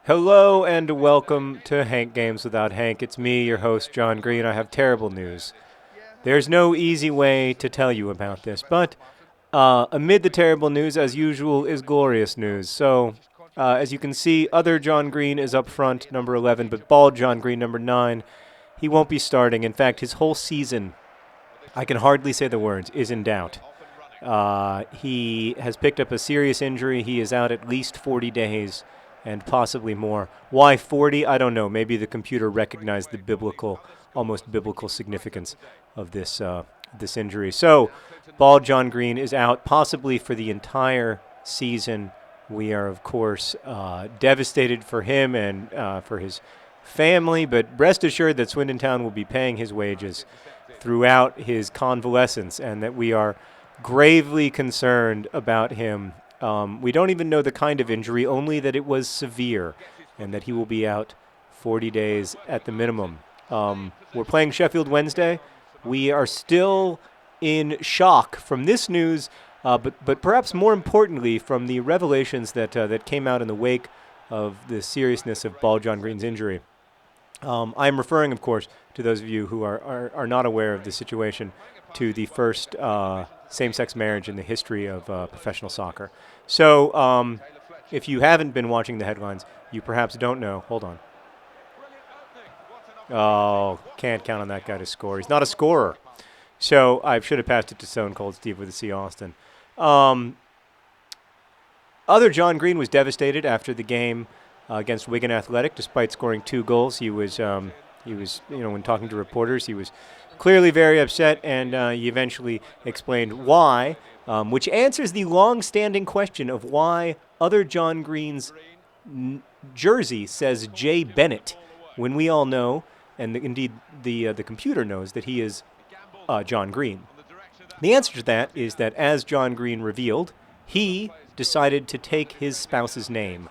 Hello and welcome to Hank Games Without Hank. It's me, your host, John Green. I have terrible news. There's no easy way to tell you about this, but amid the terrible news, as usual, is glorious news. So, as you can see, other John Green is up front, number 11, but bald John Green, number 9, he won't be starting. In fact, his whole season, I can hardly say the words, is in doubt. He has picked up a serious injury. He is out at least 40 days and possibly more. Why 40? I don't know. Maybe the computer recognized the almost biblical significance of this injury. So, bald John Green is out possibly for the entire season. We are, of course, devastated for him and for his family, but rest assured that Swindon Town will be paying his wages throughout his convalescence and that we are gravely concerned about him. We don't even know the kind of injury, only that it was severe and that he will be out 40 days at the minimum. We're playing Sheffield Wednesday. We are still in shock from this news, but perhaps more importantly from the revelations that came out in the wake of the seriousness of bald John Green's injury. I'm referring, of course, to those of you who are not aware of the situation, to the first same-sex marriage in the history of professional soccer. So if you haven't been watching the headlines, you perhaps don't know. Hold on. Oh, can't count on that guy to score. He's not a scorer. So I should have passed it to Stone Cold Steve with a C. Austin. Other John Green was devastated after the game against Wigan Athletic, despite scoring 2 goals. He was, when talking to reporters, he was clearly very upset, and he eventually explained why, which answers the long-standing question of why other John Green's jersey says J. Bennett, when we all know, and indeed the computer knows, that he is John Green. The answer to that is that, as John Green revealed, he decided to take his spouse's name.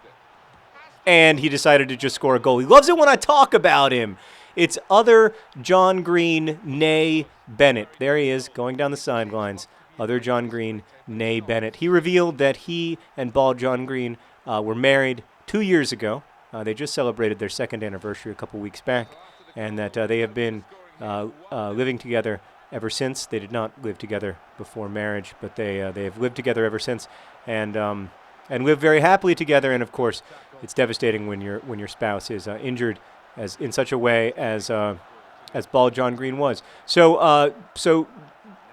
And he decided to just score a goal. He loves it when I talk about him. It's other John Green, nay Bennett. There he is, going down the sidelines. Other John Green, nay Bennett. He revealed that he and bald John Green were married 2 years ago. They just celebrated their 2nd anniversary a couple weeks back, and that they have been living together ever since. They did not live together before marriage, but they have lived together ever since, and live very happily together. And of course, it's devastating when your spouse is injured in such a way as bald John Green was. So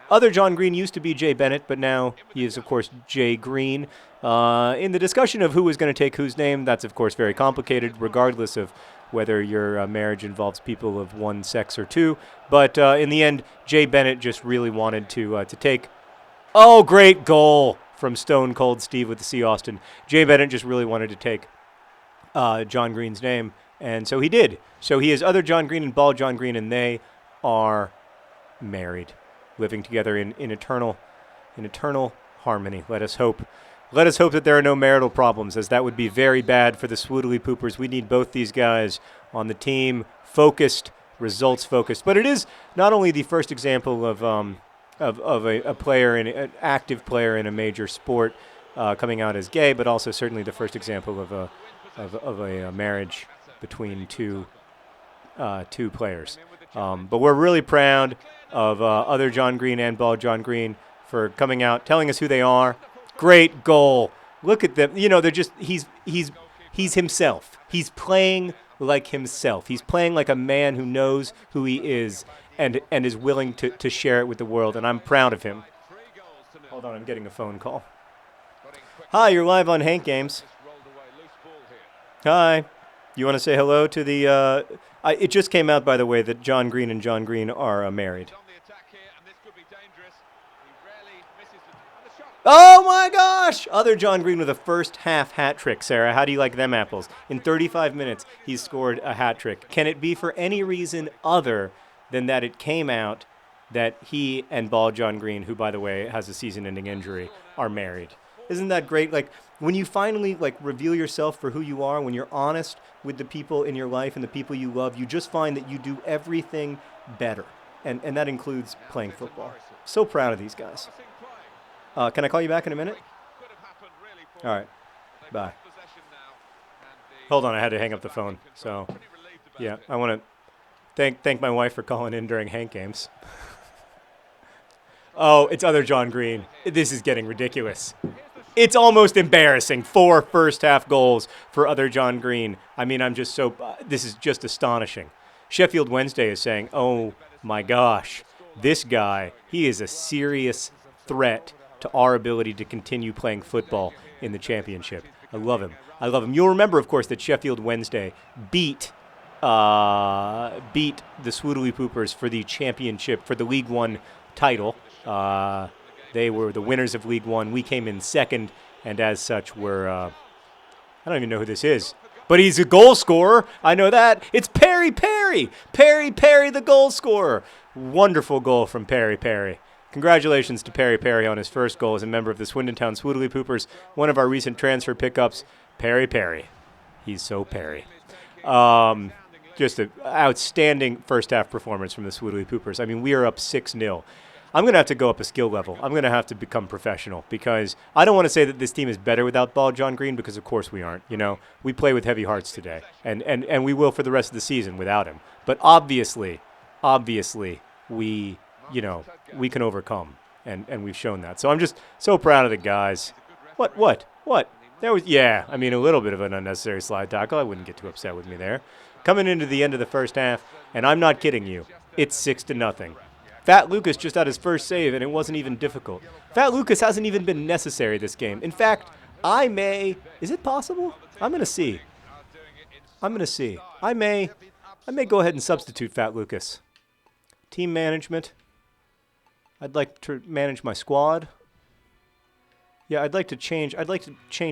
other John Green used to be Jay Bennett, but now he is, of course, Jay Green. In the discussion of who is going to take whose name, that's, of course, very complicated, regardless of whether your marriage involves people of one sex or two. But in the end, Jay Bennett just really wanted to take. Oh, great goal from Stone Cold Steve with the C. Austin. Jay Bennett just really wanted to take John Green's name, and so he did. So he is other John Green and bald John Green, and they are married, living together in eternal harmony. Let us hope that there are no marital problems, as that would be very bad for the Swoodly Poopers. We need both these guys on the team, focused, results focused. But it is not only the first example of a player, an active player in a major sport coming out as gay, but also certainly the first example of a marriage between two players. But we're really proud of other John Green and bald John Green for coming out, telling us who they are. Great goal. Look at them. They're just he's himself. He's playing like himself. He's playing like a man who knows who he is and is willing to share it with the world, and I'm proud of him. Hold on, I'm getting a phone call. Hi, you're live on Hank Games. Hi. You want to say hello to the it just came out, by the way, that John Green and John Green are married. Oh my gosh! Other John Green with a first half hat trick. Sarah, how do you like them apples? In 35 minutes, he scored a hat trick. Can it be for any reason other than that it came out that he and bald John Green, who, by the way, has a season-ending injury, are married? Isn't that great? Like, when you finally reveal yourself for who you are, when you're honest with the people in your life and the people you love, you just find that you do everything better. And that includes playing football. So proud of these guys. Can I call you back in a minute? All right. Bye. Hold on, I had to hang up the phone. So, yeah, I want to thank my wife for calling in during Hank games. Oh, it's other John Green. This is getting ridiculous. It's almost embarrassing. 4 first-half goals for other John Green. I mean, I'm just so... this is just astonishing. Sheffield Wednesday is saying, oh, my gosh, this guy, he is a serious threat to our ability to continue playing football in the championship. I love him. I love him. You'll remember, of course, that Sheffield Wednesday beat the Swoodley Poopers for the championship, for the League One title. They were the winners of League One. We came in second, and as such, we're... I don't even know who this is. But he's a goal scorer. I know that. It's Perry Perry. Perry Perry, the goal scorer. Wonderful goal from Perry Perry. Congratulations to Perry Perry on his first goal as a member of the Swindon Town Swoodley Poopers, one of our recent transfer pickups. Perry Perry. He's so Perry. Just an outstanding first-half performance from the Swoodley Poopers. I mean, we are up 6-0. I'm going to have to go up a skill level. I'm going to have to become professional because I don't want to say that this team is better without Ball John Green because, of course, we aren't. You know, we play with heavy hearts today, and we will for the rest of the season without him. But obviously, we can overcome, and we've shown that. So I'm just so proud of the guys. What? There was, yeah, I mean, a little bit of an unnecessary slide tackle. I wouldn't get too upset with me there. Coming into the end of the first half, and I'm not kidding you, it's 6-0. Fat Lucas just had his first save, and it wasn't even difficult. Fat Lucas hasn't even been necessary this game. In fact, is it possible? I'm going to see. I may go ahead and substitute Fat Lucas. Team management. I'd like to manage my squad. Yeah, I'd like to change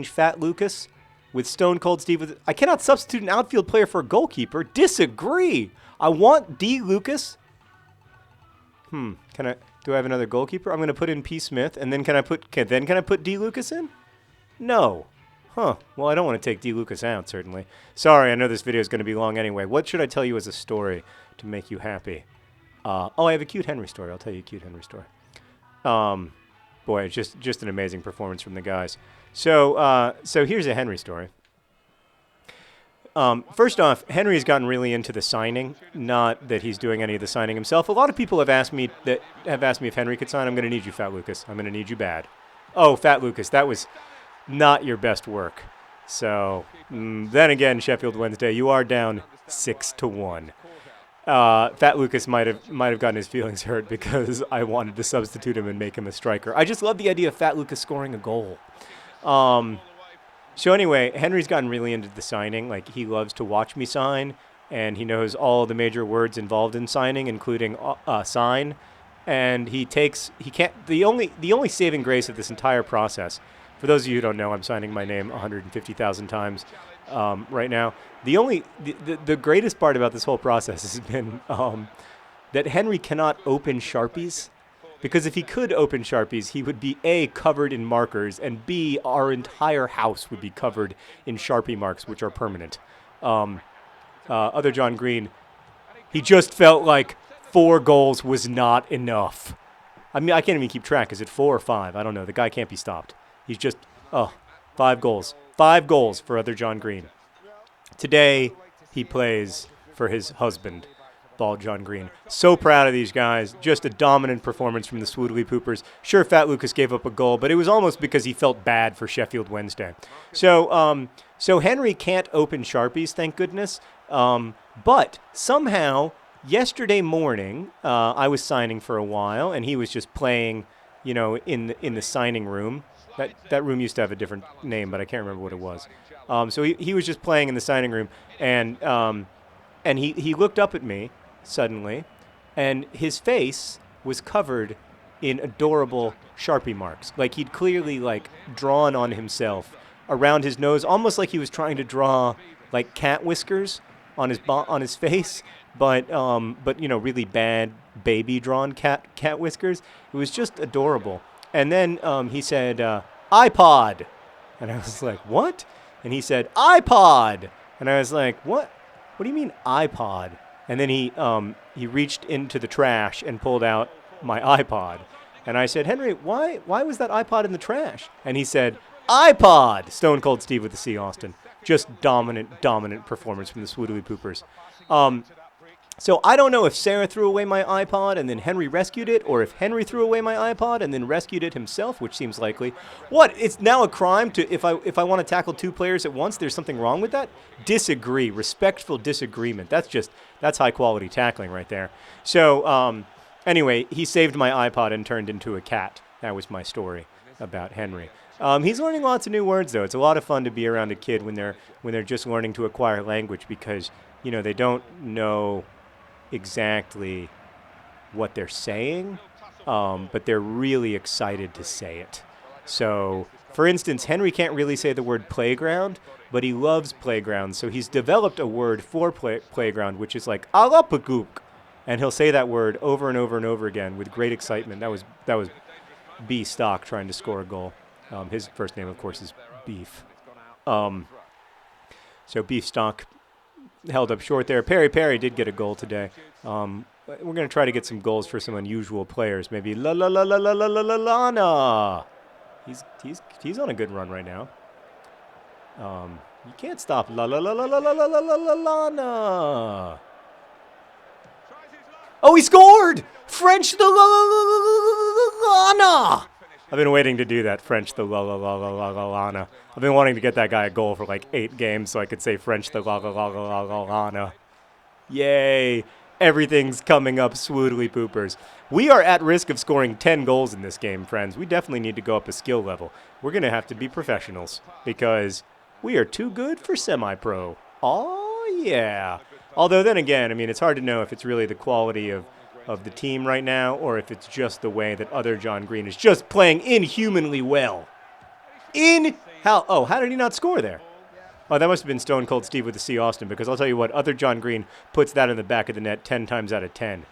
Fat Lucas with Stone Cold Steve. I cannot substitute an outfield player for a goalkeeper. Disagree. I want D. Lucas. Do I have another goalkeeper? I'm going to put in P. Smith, and then can I put D. Lucas in? No. Well, I don't want to take D. Lucas out, certainly. Sorry, I know this video is going to be long anyway. What should I tell you as a story to make you happy? I have a cute Henry story. I'll tell you a cute Henry story. Boy, just an amazing performance from the guys. So here's a Henry story. First off, Henry's gotten really into the signing. Not that he's doing any of the signing himself. A lot of people have asked me if Henry could sign. I'm going to need you, Fat Lucas. I'm going to need you bad. Oh, Fat Lucas, that was not your best work. So then again, Sheffield Wednesday, you are down 6-1. Fat Lucas might have gotten his feelings hurt because I wanted to substitute him and make him a striker. I just love the idea of Fat Lucas scoring a goal. So anyway, Henry's gotten really into the signing. Like, he loves to watch me sign, and he knows all the major words involved in signing, including sign. And the only saving grace of this entire process, for those of you who don't know, I'm signing my name 150,000 times right now. The greatest part about this whole process has been that Henry cannot open Sharpies. Because if he could open Sharpies, he would be A, covered in markers, and B, our entire house would be covered in Sharpie marks, which are permanent. Other John Green, he just felt like 4 goals was not enough. I mean, I can't even keep track. Is it 4 or 5? I don't know. The guy can't be stopped. He's just, 5 goals. 5 goals for other John Green. Today, he plays for his husband, Ball John Green. So proud of these guys. Just a dominant performance from the Swoodley Poopers. Sure, Fat Lucas gave up a goal, but it was almost because he felt bad for Sheffield Wednesday. So Henry can't open Sharpies, thank goodness. But somehow, yesterday morning, I was signing for a while, and he was just playing, in the signing room. That room used to have a different name, but I can't remember what it was. So he was just playing in the signing room, and he looked up at me suddenly, and his face was covered in adorable Sharpie marks. Like, he'd clearly, drawn on himself around his nose, almost like he was trying to draw, cat whiskers on his face, but really bad baby-drawn cat whiskers. It was just adorable. And then he said, iPod. And I was like, what? And he said, iPod. And I was like, what? What do you mean iPod? And then he reached into the trash and pulled out my iPod. And I said, Henry, why was that iPod in the trash? And he said, iPod, Stone Cold Steve with the C, Austin. Just dominant performance from the Swoodly Poopers. So I don't know if Sarah threw away my iPod and then Henry rescued it, or if Henry threw away my iPod and then rescued it himself, which seems likely. What? It's now a crime to if I want to tackle 2 players at once. There's something wrong with that? Disagree. Respectful disagreement. That's high quality tackling right there. So anyway, he saved my iPod and turned into a cat. That was my story about Henry. He's learning lots of new words though. It's a lot of fun to be around a kid when they're just learning to acquire language because they don't know exactly what they're saying, but they're really excited to say it. So, for instance, Henry can't really say the word playground, but he loves playground. So he's developed a word for playground, which is like alapagook, and he'll say that word over and over and over again with great excitement. That was B Stock trying to score a goal. His first name, of course, is Beef. So Beef Stock held up short there. Perry did get a goal today. We're going to try to get some goals for some unusual players. Maybe Lana. He's on a good run right now. You can't stop Lana. Oh, he scored! French the Lana. I've been waiting to do that, French the Lana. I've been wanting to get that guy a goal for like 8 games so I could say French the Lana. Yay. Everything's coming up, Swoodly Poopers. We are at risk of scoring 10 goals in this game, friends. We definitely need to go up a skill level. We're going to have to be professionals because we are too good for semi-pro. Oh, yeah. Although then again, I mean, it's hard to know if it's really the quality of the team right now, or if it's just the way that other John Green is just playing inhumanly well. How did he not score there? Oh, that must have been Stone Cold Steve with the C. Austin, because I'll tell you what, other John Green puts that in the back of the net 10 times out of 10.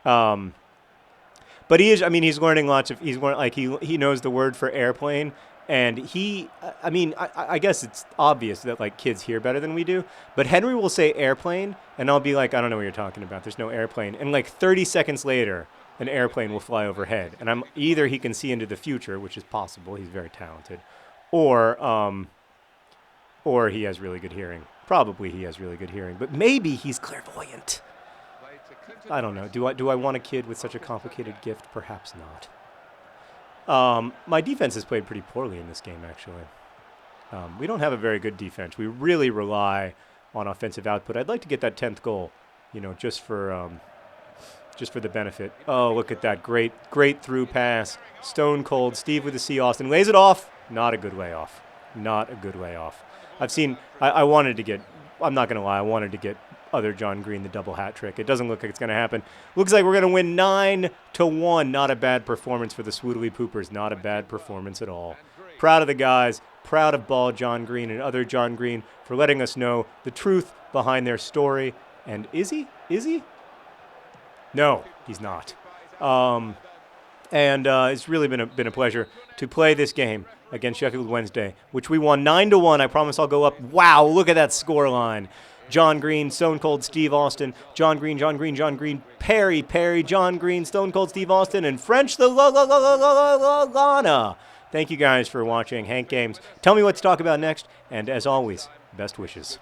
But he's learning he knows the word for airplane, and I guess it's obvious that like kids hear better than we do, but Henry will say airplane, and I'll be like, I don't know what you're talking about. There's no airplane. And like 30 seconds later, an airplane will fly overhead. And either he can see into the future, which is possible. He's very talented. Or he has really good hearing. Probably he has really good hearing, but maybe he's clairvoyant. I don't know. Do I want a kid with such a complicated gift? Perhaps not. My defense has played pretty poorly in this game, actually. We don't have a very good defense. We really rely on offensive output. I'd like to get that 10th goal, just for the benefit. Oh, look at that. Great through pass. Stone Cold. Steve with the C. Austin. Lays it off. Not a good way off. I wanted to get, I'm not going to lie, I wanted to get other John Green the double hat trick. It doesn't look like it's going to happen. Looks like we're going to win 9-1. Not a bad performance for the Swoodly Poopers. Not a bad performance at all. Proud of the guys. Proud of Ball John Green and other John Green for letting us know the truth behind their story. And is he? No, he's not. It's really been a pleasure to play this game against Sheffield Wednesday, which we won 9-1. I promise I'll go up. Wow, look at that score line. John Green, Stone Cold Steve Austin, John Green, Perry, John Green, Stone Cold Steve Austin, and French the Lana. Thank you guys for watching Hank Games. Tell me what to talk about next, and as always, best wishes.